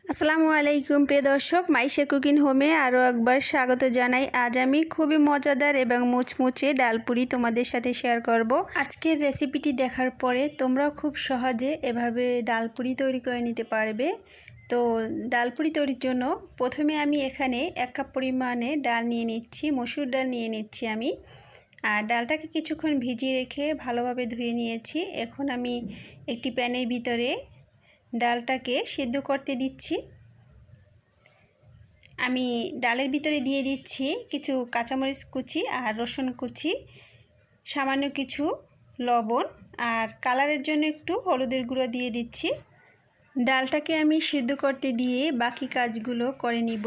আসসালামু আলাইকুম প্রিয় দর্শক, মাইশা কুকিং হোমে আরও একবার স্বাগত জানাই। আজ আমি খুবই মজাদার এবং মুচমুচে ডালপুরি তোমাদের সাথে শেয়ার করব। আজকের রেসিপিটি দেখার পরে তোমরাও খুব সহজে এভাবে ডালপুরি তৈরি করে নিতে পারবে। তো ডালপুরি তৈরির জন্য প্রথমে আমি এখানে 1 কাপ পরিমাণে ডাল নিয়ে নিচ্ছি, মসুর ডাল নিয়ে নিচ্ছি আমি। আর ডালটাকে কিছুক্ষণ ভিজিয়ে রেখে ভালোভাবে ধুয়ে নিয়েছি। এখন আমি একটি প্যানের ভিতরে ডালটাকে সিদ্ধ করতে দিচ্ছি। আমি ডালের ভিতরে দিয়ে দিচ্ছি কিছু কাঁচামরিচ কুচি আর রসুন কুচি, সামান্য কিছু লবণ আর কালারের জন্য একটু হলুদের গুঁড়ো দিয়ে দিচ্ছি। ডালটাকে আমি সিদ্ধ করতে দিয়ে বাকি কাজগুলো করে নিব।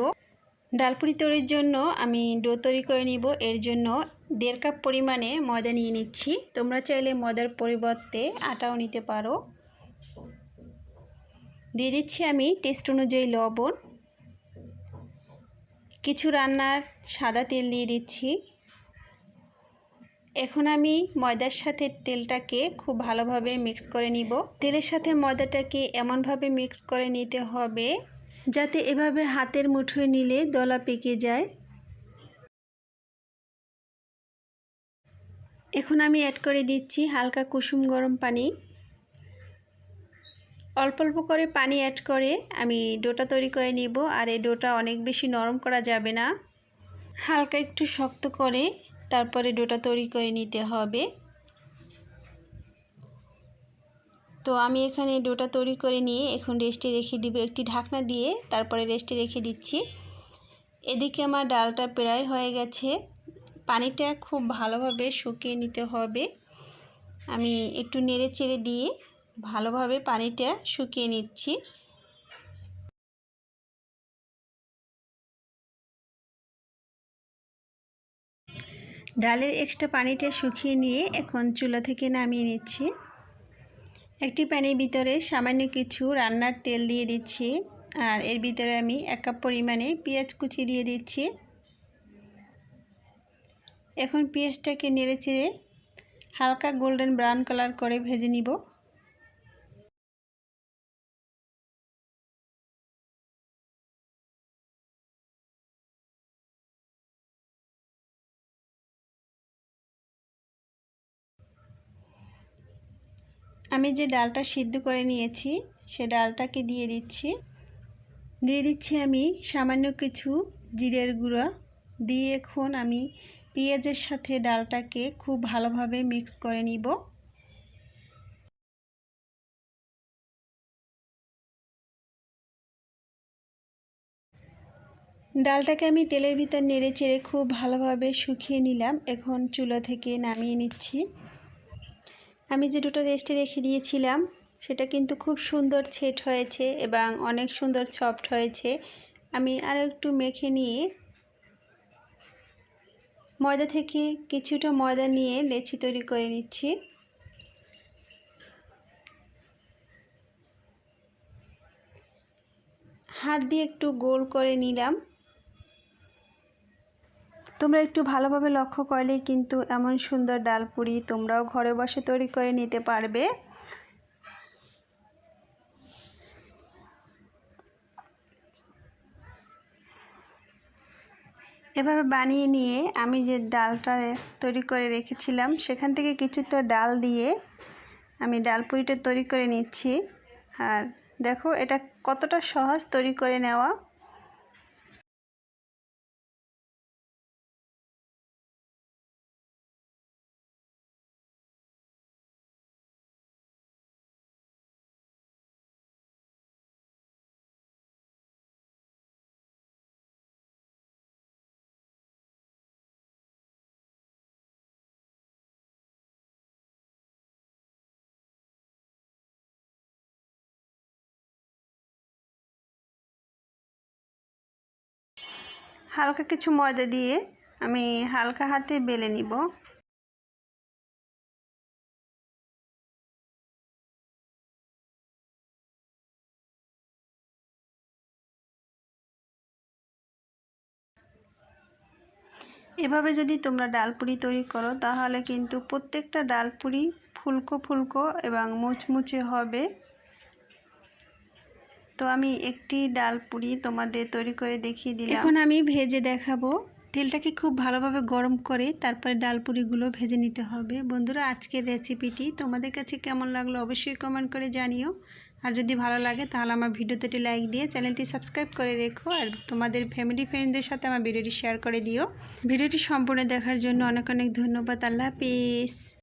ডালপুরি তৈরির জন্য আমি ডো তৈরি করে নিব। এর জন্য 1.5 কাপ পরিমাণে ময়দা নিয়ে নিচ্ছি। তোমরা চাইলে ময়দার পরিবর্তে আটাও নিতে পারো। দিয়ে দিচ্ছি আমি টেস্ট অনুযায়ী লবণ, কিছু রান্নার সাদা তেল দিয়ে দিচ্ছি। এখন আমি ময়দার সাথে তেলটাকে খুব ভালোভাবে মিক্স করে নিব। তেলের সাথে ময়দাটাকে এমনভাবে মিক্স করে নিতে হবে যাতে এভাবে হাতের মুঠোয় নিলে দলা পেকে যায়। এখন আমি অ্যাড করে দিচ্ছি হালকা কুসুম গরম পানি। অল্প অল্প করে পানি অ্যাড করে আমি ডোটা তৈরি করে নিব। আর এই ডোটা অনেক বেশি নরম করা যাবে না, হালকা একটু শক্ত করে তারপরে ডোটা তৈরি করে নিতে হবে। তো আমি এখানে ডোটা তৈরি করে নিয়ে এখন রেস্টে রেখে দিব একটি ঢাকনা দিয়ে, তারপরে রেস্টে রেখে দিচ্ছি। এদিকে আমার ডালটা প্রায় হয়ে গেছে। পানিটা খুব ভালোভাবে শুকিয়ে নিতে হবে। আমি একটু নেড়ে চেড়ে দিয়ে ভালোভাবে পানিটা শুকিয়ে নিচ্ছি। ডালের এক্সট্রা পানিটা শুকিয়ে নিয়ে এখন চুলা থেকে নামিয়ে নিচ্ছি। একটি প্যানের ভিতরে সামান্য কিছু রান্নার তেল দিয়ে দিচ্ছি। আর এর ভিতরে আমি 1 কাপ পরিমাণে পেঁয়াজ কুচি দিয়ে দিচ্ছি। এখন পেঁয়াজটাকে নেড়ে চেড়ে হালকা গোল্ডেন ব্রাউন কালার করে ভেজে নিব। আমি যে ডালটা সিদ্ধ করে নিয়েছি সে ডালটাকে দিয়ে দিচ্ছি আমি সামান্য কিছু জিরের গুঁড়া দিয়ে এখন আমি পেঁয়াজের সাথে ডালটাকে খুব ভালোভাবে মিক্স করে নিব। ডালটাকে আমি তেলের ভিতর নেড়ে চেড়ে খুব ভালোভাবে শুকিয়ে নিলাম। এখন চুলা থেকে নামিয়ে নিচ্ছি। আমি যে ডোটা রেস্টে রেখে দিয়েছিলাম সেটা কিন্তু খুব সুন্দর সেট হয়েছে এবং অনেক সুন্দর সফট হয়েছে। আমি আরও একটু মেখে নিয়ে ময়দা থেকে কিছুটা ময়দা নিয়ে লেচি তৈরি করে নিচ্ছি। হাত দিয়ে একটু গোল করে নিলাম। তোমরা একটু ভালোভাবে লক্ষ্য করলেই কিন্তু এমন সুন্দর ডালপুরি তোমরাও ঘরে বসে তৈরি করে নিতে পারবে। এভাবে বানিয়ে নিয়ে আমি যে ডালটা তৈরি করে রেখেছিলাম সেখান থেকে কিছুটা ডাল দিয়ে আমি ডালপুরিটা তৈরি করে নিচ্ছি। আর দেখো এটা কতটা সহজ তৈরি করে নেওয়া। হালকা কিছু ময়দা দিয়ে আমি হালকা হাতে বেলে নিব। এভাবে যদি তোমরা ডালপুরি তৈরি করো তাহলে কিন্তু প্রত্যেকটা ডালপুরি ফুলকো ফুলকো এবং মুচমুচে হবে। তো আমি একটি ডালপুরি তোমাদের তৈরি করে দেখিয়ে দিলাম। এখন আমি ভেজে দেখাবো। তেলটাকে খুব ভালোভাবে গরম করে তারপরে ডালপুরিগুলো ভেজে নিতে হবে। বন্ধুরা, আজকের রেসিপিটি তোমাদের কাছে কেমন লাগলো অবশ্যই কমেন্ট করে জানিও। আর যদি ভালো লাগে তাহলে আমার ভিডিওতে একটি লাইক দিয়ে চ্যানেলটি সাবস্ক্রাইব করে রেখো। আর তোমাদের ফ্যামিলি ফ্রেন্ডদের সাথে আমার ভিডিওটি শেয়ার করে দিও। ভিডিওটি সম্পূর্ণ দেখার জন্য অনেক অনেক ধন্যবাদ। আল্লাহ হাফিজ।